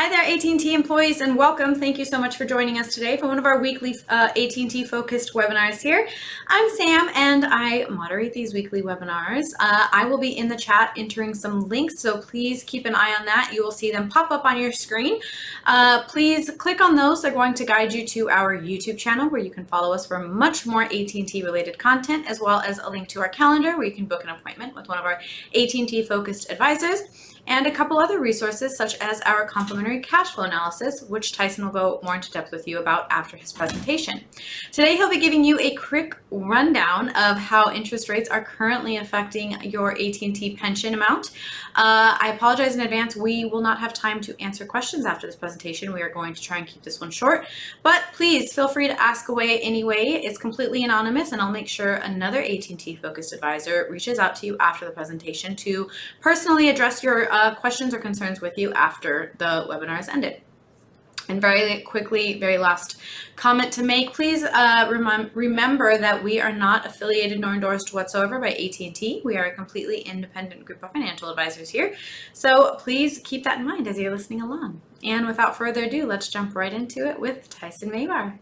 Hi there, AT&T employees, and welcome. Thank you so much for joining us today for one of our weekly AT&T focused webinars here. I'm Sam, and I moderate these weekly webinars. I will be in the chat entering some links, so please keep an eye on that. You will see them pop up on your screen. Please click on those. They're going to guide you to our YouTube channel, where you can follow us for much more AT&T related content, as well as a link to our calendar, where you can book an appointment with one of our AT&T focused advisors, and a couple other resources such as our complimentary cash flow analysis, which Tyson will go more into depth with you about after his presentation. Today, he'll be giving you a quick rundown of how interest rates are currently affecting your AT&T pension amount. I apologize in advance. We will not have time to answer questions after this presentation. We are going to try and keep this one short, but please feel free to ask away anyway. It's completely anonymous, and I'll make sure another AT&T focused advisor reaches out to you after the presentation to personally address your questions or concerns with you after the webinar is ended. And very quickly, very last comment to make, please remember that we are not affiliated nor endorsed whatsoever by AT&T. We are a completely independent group of financial advisors here. So please keep that in mind as you're listening along. And without further ado, let's jump right into it with Tyson Mayvar.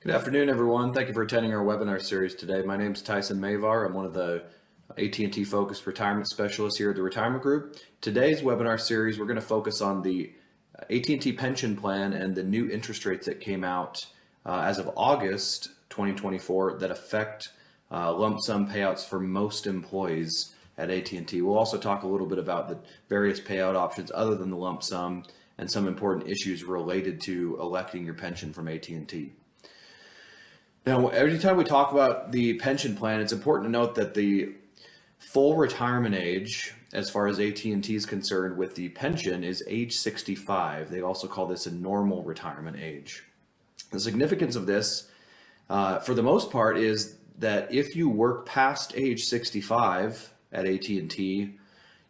Good afternoon, everyone. Thank you for attending our webinar series today. My name is Tyson Mayvar. I'm one of the AT&T focused retirement specialists here at the Retirement Group. Today's webinar series, we're going to focus on the AT&T pension plan and the new interest rates that came out as of August 2024 that affect lump sum payouts for most employees at AT&T. We'll also talk a little bit about the various payout options other than the lump sum and some important issues related to electing your pension from AT&T. Now, every time we talk about the pension plan, it's important to note that the full retirement age, as far as AT&T is concerned with the pension, is age 65. They also call this a normal retirement age. The significance of this, for the most part, is that if you work past age 65 at AT&T,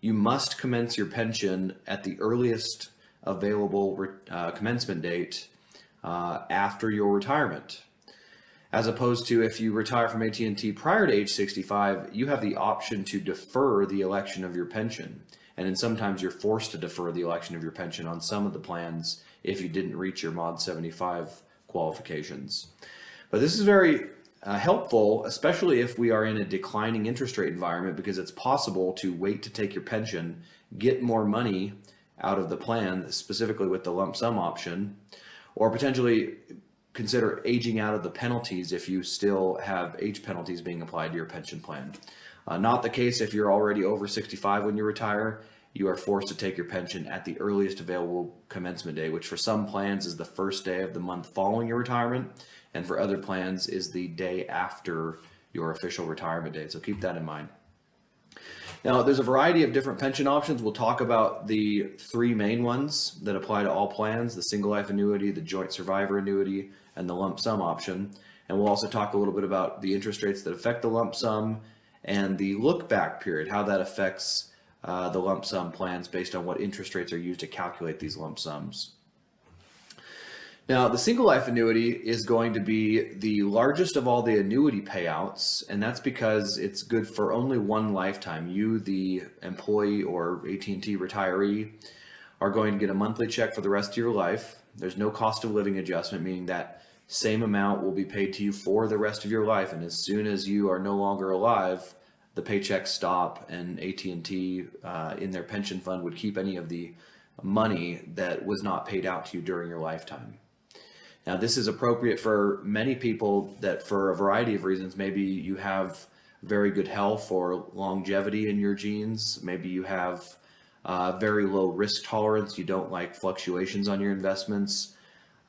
you must commence your pension at the earliest available commencement date after your retirement. As opposed to if you retire from AT&T prior to age 65, you have the option to defer the election of your pension. And then sometimes you're forced to defer the election of your pension on some of the plans if you didn't reach your Mod 75 qualifications. But this is very helpful, especially if we are in a declining interest rate environment, because it's possible to wait to take your pension, get more money out of the plan, specifically with the lump sum option, or potentially consider aging out of the penalties if you still have age penalties being applied to your pension plan. Not the case if you're already over 65 when you retire. You are forced to take your pension at the earliest available commencement day, which for some plans is the first day of the month following your retirement, and for other plans is the day after your official retirement date. So keep that in mind. Now, there's a variety of different pension options. We'll talk about the three main ones that apply to all plans: the single life annuity, the joint survivor annuity, and the lump sum option. And we'll also talk a little bit about the interest rates that affect the lump sum and the look back period, how that affects the lump sum plans based on what interest rates are used to calculate these lump sums. Now, the single life annuity is going to be the largest of all the annuity payouts, and that's because it's good for only one lifetime. You, the employee or AT&T retiree, are going to get a monthly check for the rest of your life. There's no cost of living adjustment, meaning that same amount will be paid to you for the rest of your life, and as soon as you are no longer alive, the paychecks stop, and AT&T in their pension fund would keep any of the money that was not paid out to you during your lifetime. Now, this is appropriate for many people that, for a variety of reasons, maybe you have very good health or longevity in your genes. Maybe you have very low risk tolerance. You don't like fluctuations on your investments,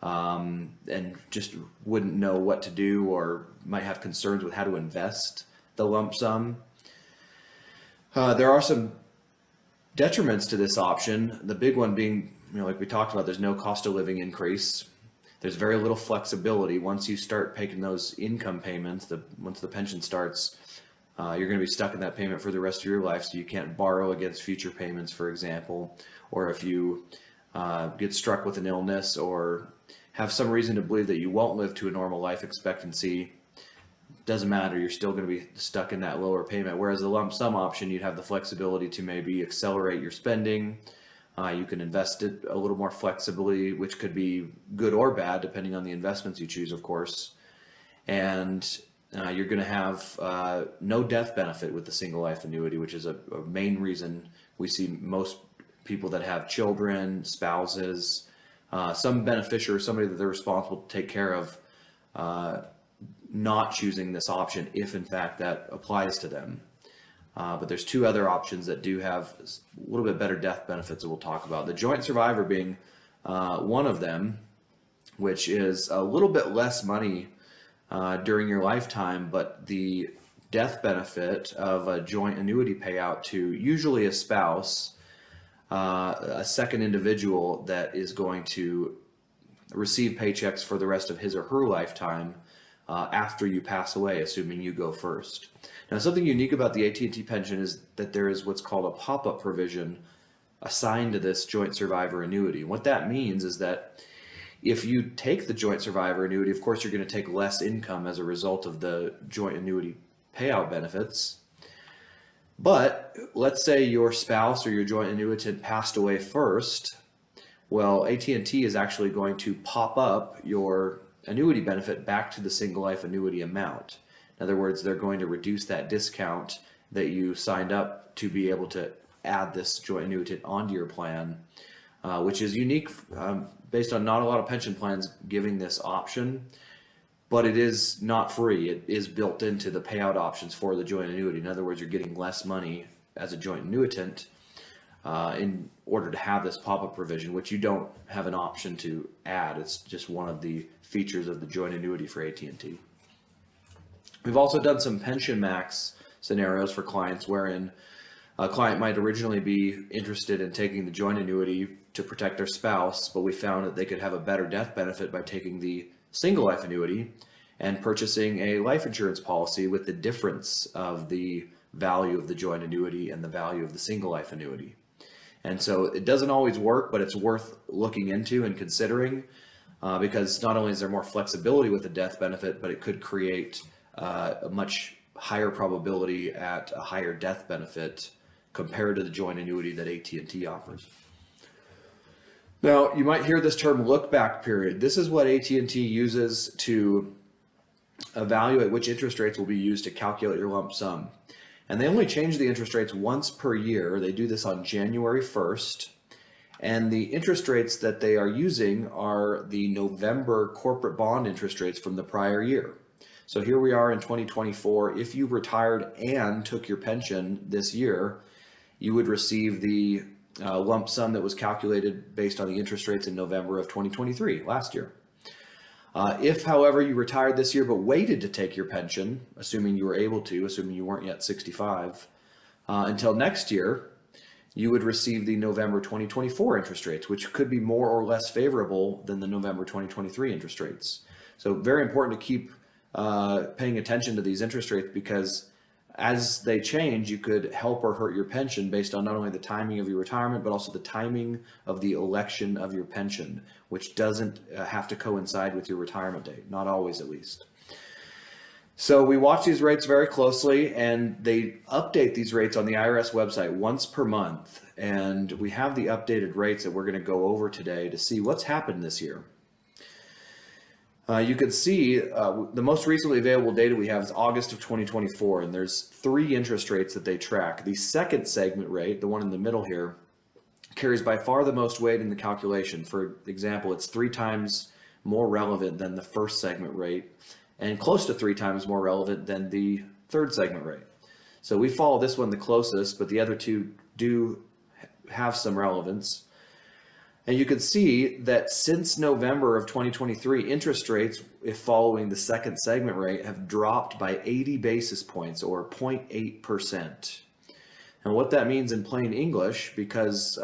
and just wouldn't know what to do, or might have concerns with how to invest the lump sum. There are some detriments to this option. The big one being, like we talked about, there's no cost of living increase. There's very little flexibility. Once you start paying those income payments, once the pension starts, you're going to be stuck in that payment for the rest of your life, so you can't borrow against future payments, for example. Or if you get struck with an illness or have some reason to believe that you won't live to a normal life expectancy, doesn't matter, you're still going to be stuck in that lower payment. Whereas the lump sum option, you'd have the flexibility to maybe accelerate your spending. You can invest it a little more flexibly, which could be good or bad depending on the investments you choose, of course. And you're going to have no death benefit with the single life annuity, which is a main reason we see most people that have children, spouses, some beneficiary, somebody that they're responsible to take care of, not choosing this option if in fact that applies to them. But there's two other options that do have a little bit better death benefits that we'll talk about. The joint survivor being one of them, which is a little bit less money during your lifetime, but the death benefit of a joint annuity payout to usually a spouse, a second individual that is going to receive paychecks for the rest of his or her lifetime after you pass away, assuming you go first. Now, something unique about the AT&T pension is that there is what's called a pop-up provision assigned to this joint survivor annuity. And what that means is that if you take the joint survivor annuity, of course, you're going to take less income as a result of the joint annuity payout benefits. But let's say your spouse or your joint annuitant passed away first. Well, AT&T is actually going to pop up your annuity benefit back to the single life annuity amount. In other words, they're going to reduce that discount that you signed up to be able to add this joint annuitant onto your plan, which is unique based on not a lot of pension plans giving this option, but it is not free. It is built into the payout options for the joint annuity. In other words, you're getting less money as a joint annuitant in order to have this pop-up provision, which you don't have an option to add. It's just one of the features of the joint annuity for AT&T. We've also done some pension max scenarios for clients wherein a client might originally be interested in taking the joint annuity to protect their spouse, but we found that they could have a better death benefit by taking the single life annuity and purchasing a life insurance policy with the difference of the value of the joint annuity and the value of the single life annuity. And so it doesn't always work, but it's worth looking into and considering because not only is there more flexibility with the death benefit, but it could create a much higher probability at a higher death benefit compared to the joint annuity that AT&T offers. Now, you might hear this term look back period. This is what AT&T uses to evaluate which interest rates will be used to calculate your lump sum. And they only change the interest rates once per year. They do this on January 1st. And the interest rates that they are using are the November corporate bond interest rates from the prior year. So here we are in 2024. If you retired and took your pension this year, you would receive the lump sum that was calculated based on the interest rates in November of 2023, last year. If, however, you retired this year but waited to take your pension, assuming you were able to, assuming you weren't yet 65, until next year, you would receive the November 2024 interest rates, which could be more or less favorable than the November 2023 interest rates. So very important to keep paying attention to these interest rates because as they change, you could help or hurt your pension based on not only the timing of your retirement, but also the timing of the election of your pension, which doesn't have to coincide with your retirement date, not always at least. So we watch these rates very closely, and they update these rates on the IRS website once per month. And we have the updated rates that we're going to go over today to see what's happened this year. You can see the most recently available data we have is August of 2024, and there's 3 interest rates that they track. The second segment rate, the one in the middle here, carries by far the most weight in the calculation. For example, it's 3 times more relevant than the first segment rate and close to 3 times more relevant than the third segment rate. So we follow this one the closest, but the other 2 do have some relevance. And you can see that since November of 2023, interest rates, if following the second segment rate, have dropped by 80 basis points or 0.8%. And what that means in plain English, because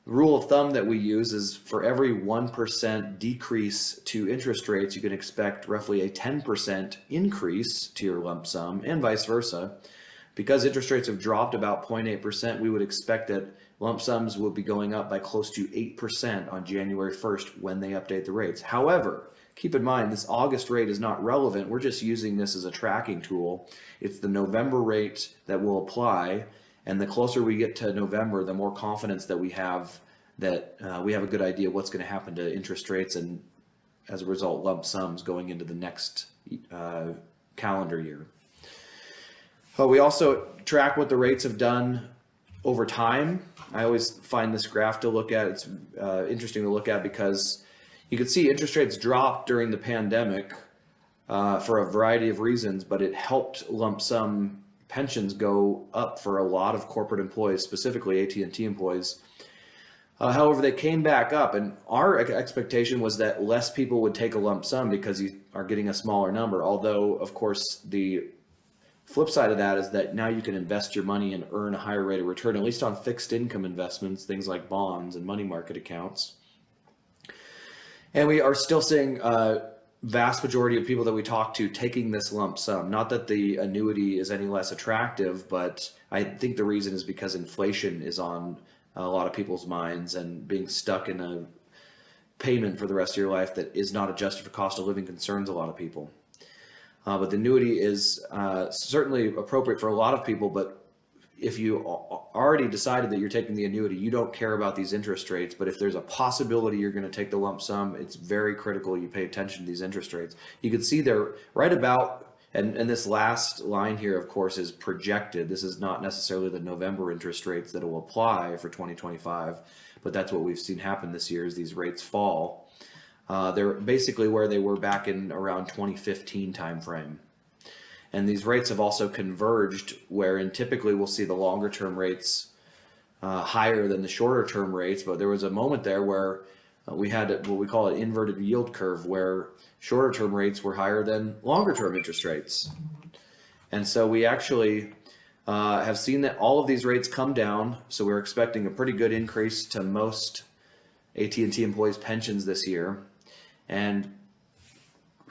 rule of thumb that we use is for every 1% decrease to interest rates, you can expect roughly a 10% increase to your lump sum and vice versa. Because interest rates have dropped about 0.8%, we would expect that lump sums will be going up by close to 8% on January 1st when they update the rates. However, keep in mind this August rate is not relevant. We're just using this as a tracking tool. It's the November rate that will apply, and the closer we get to November, the more confidence that we have that we have a good idea what's going to happen to interest rates and, as a result, lump sums going into the next calendar year. But we also track what the rates have done over time. I always find this graph to look at. It's interesting to look at because you can see interest rates dropped during the pandemic for a variety of reasons, but it helped lump sum pensions go up for a lot of corporate employees, specifically AT&T employees. However, they came back up, and our expectation was that less people would take a lump sum because you are getting a smaller number. Although, of course, the flip side of that is that now you can invest your money and earn a higher rate of return, at least on fixed income investments, things like bonds and money market accounts. And we are still seeing vast majority of people that we talk to taking this lump sum. Not that the annuity is any less attractive, but I think the reason is because inflation is on a lot of people's minds, and being stuck in a payment for the rest of your life that is not adjusted for cost of living concerns a lot of people. But the annuity is certainly appropriate for a lot of people, but if you already decided that you're taking the annuity, you don't care about these interest rates. But if there's a possibility you're going to take the lump sum, it's very critical you pay attention to these interest rates. You can see they're right about, and this last line here, of course, is projected. This is not necessarily the November interest rates that will apply for 2025, but that's what we've seen happen this year as these rates fall. They're basically where they were back in around 2015 timeframe. And these rates have also converged, wherein typically we'll see the longer term rates higher than the shorter term rates. But there was a moment there where we had what we call an inverted yield curve, where shorter term rates were higher than longer term interest rates. And so we actually have seen that all of these rates come down. So we're expecting a pretty good increase to most AT&T employees' pensions this year. And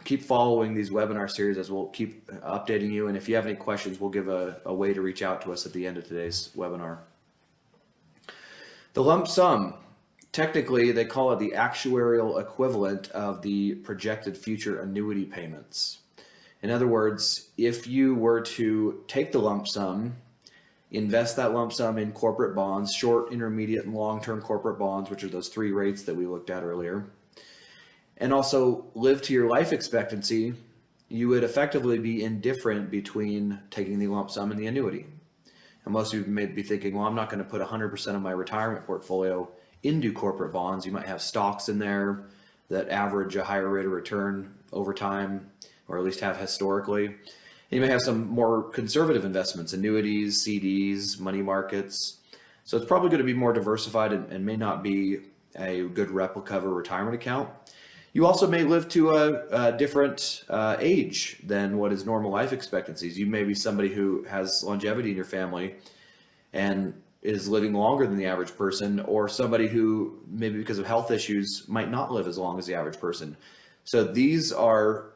keep following these webinar series as we'll keep updating you. And if you have any questions, we'll give a way to reach out to us at the end of today's webinar. The lump sum, technically they call it the actuarial equivalent of the projected future annuity payments. In other words, if you were to take the lump sum, invest that lump sum in corporate bonds, short, intermediate, and long-term corporate bonds, which are those three rates that we looked at earlier, and also live to your life expectancy, you would effectively be indifferent between taking the lump sum and the annuity. And most of you may be thinking, well, I'm not going to put 100% of my retirement portfolio into corporate bonds. You might have stocks in there that average a higher rate of return over time, or at least have historically. And you may have some more conservative investments, annuities, CDs, money markets. So it's probably going to be more diversified and may not be a good replica of a retirement account. You also may live to a different age than what is normal life expectancies. You may be somebody who has longevity in your family and is living longer than the average person, or somebody who maybe because of health issues might not live as long as the average person. So these are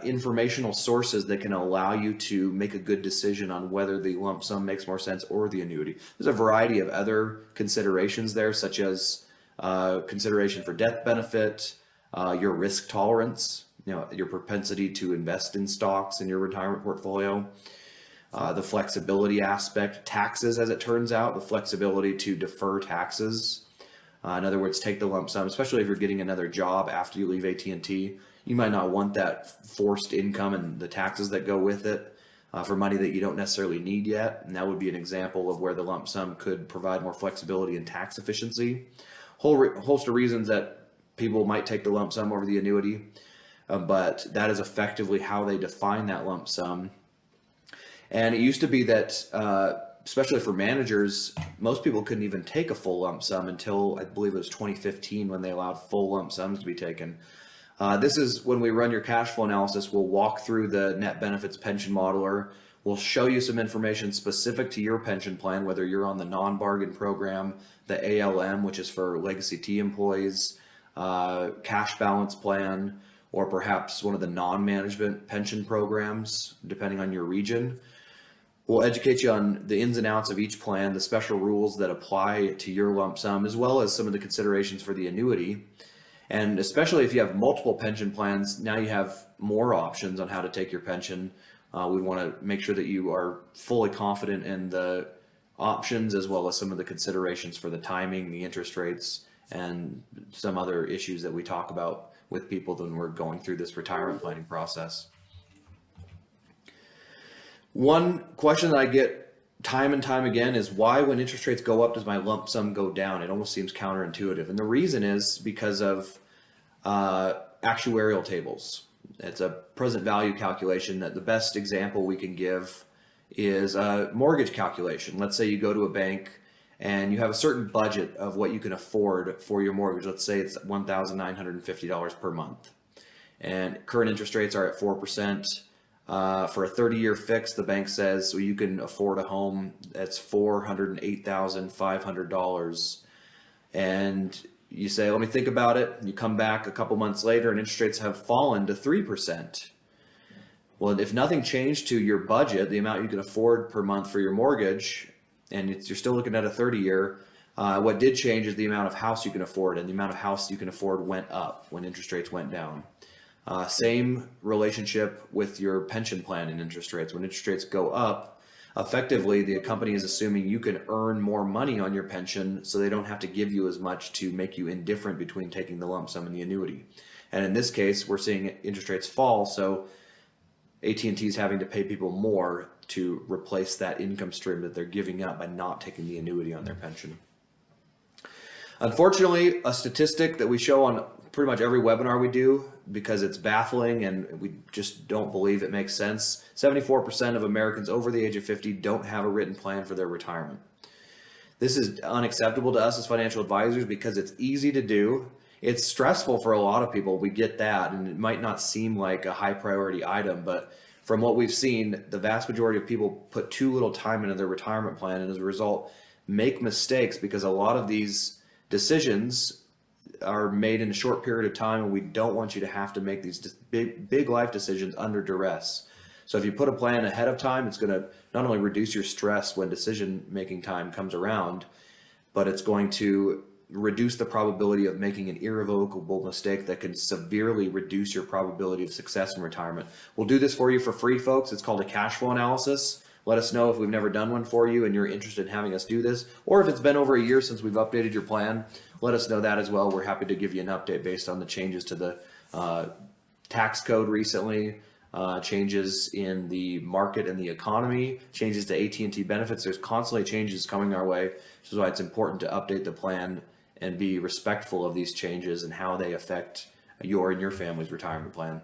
informational sources that can allow you to make a good decision on whether the lump sum makes more sense or the annuity. There's a variety of other considerations there, such as consideration for death benefit, your risk tolerance, your propensity to invest in stocks in your retirement portfolio, the flexibility aspect, taxes, as it turns out, the flexibility to defer taxes. In other words, take the lump sum, especially if you're getting another job after you leave AT&T. You might not want that forced income and the taxes that go with it for money that you don't necessarily need yet. And that would be an example of where the lump sum could provide more flexibility and tax efficiency. Whole host of reasons that people might take the lump sum over the annuity, but that is effectively how they define that lump sum. And it used to be that, especially for managers, most people couldn't even take a full lump sum until I believe it was 2015 when they allowed full lump sums to be taken. This is when we run your cash flow analysis. We'll walk through the net benefits pension modeler. We'll show you some information specific to your pension plan, whether you're on the non-bargain program, the ALM, which is for legacy T employees, cash balance plan, or perhaps one of the non-management pension programs, depending on your region. We'll educate you on the ins and outs of each plan, the special rules that apply to your lump sum, as well as some of the considerations for the annuity. And especially if you have multiple pension plans, now you have more options on how to take your pension. We want to make sure that you are fully confident in the options, as well as some of the considerations for the timing, the interest rates, and some other issues that we talk about with people when we're going through this retirement planning process. One question that I get time and time again is, why, when interest rates go up, does my lump sum go down? It almost seems counterintuitive. And the reason is because of actuarial tables. It's a present value calculation. That the best example we can give is a mortgage calculation. Let's say you go to a bank and you have a certain budget of what you can afford for your mortgage. Let's say it's $1,950 per month. And current interest rates are at 4%. For a 30-year fix, the bank says, well, you can afford a home that's $408,500. And you say, let me think about it. You come back a couple months later and interest rates have fallen to 3%. Well, if nothing changed to your budget, the amount you can afford per month for your mortgage, and you're still looking at a 30-year, what did change is the amount of house you can afford, and the amount of house you can afford went up when interest rates went down. Same relationship with your pension plan and interest rates. When interest rates go up, effectively the company is assuming you can earn more money on your pension, so they don't have to give you as much to make you indifferent between taking the lump sum and the annuity. And in this case, we're seeing interest rates fall, so AT&T is having to pay people more to replace that income stream that they're giving up by not taking the annuity on their pension. Unfortunately, a statistic that we show on pretty much every webinar we do, because it's baffling and we just don't believe it makes sense, 74% of Americans over the age of 50 don't have a written plan for their retirement. This is unacceptable to us as financial advisors because it's easy to do. It's stressful for a lot of people. We get that, and it might not seem like a high priority item, but from what we've seen, the vast majority of people put too little time into their retirement plan, and as a result, make mistakes because a lot of these decisions are made in a short period of time, and we don't want you to have to make these big life decisions under duress. So if you put a plan ahead of time, it's going to not only reduce your stress when decision making time comes around, but it's going to reduce the probability of making an irrevocable mistake that can severely reduce your probability of success in retirement. We'll do this for you for free, folks. It's called a cash flow analysis. Let us know if we've never done one for you and you're interested in having us do this, or if it's been over a year since we've updated your plan, let us know that as well. We're happy to give you an update based on the changes to the tax code recently, changes in the market and the economy, changes to AT&T benefits. There's constantly changes coming our way, which is why it's important to update the plan and be respectful of these changes and how they affect your and your family's retirement plan.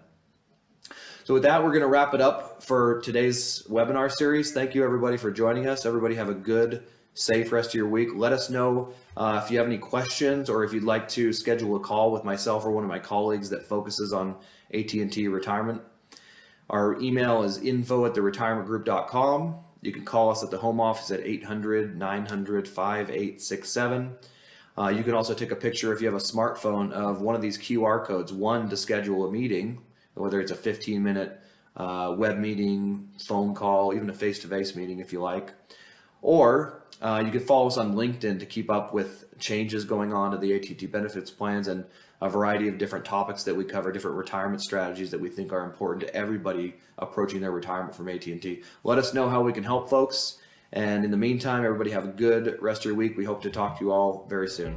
So with that, we're going to wrap it up for today's webinar series. Thank you, everybody, for joining us. Everybody have a good, safe rest of your week. Let us know if you have any questions, or if you'd like to schedule a call with myself or one of my colleagues that focuses on AT&T retirement. Our email is info@theretirementgroup.com. You can call us at the home office at 800-900-5867. You can also take a picture, if you have a smartphone, of one of these QR codes, one to schedule a meeting, whether it's a 15-minute web meeting, phone call, even a face-to-face meeting if you like. Or you can follow us on LinkedIn to keep up with changes going on to the AT&T benefits plans and a variety of different topics that we cover, different retirement strategies that we think are important to everybody approaching their retirement from AT&T. Let us know how we can help, folks. And in the meantime, everybody have a good rest of your week. We hope to talk to you all very soon.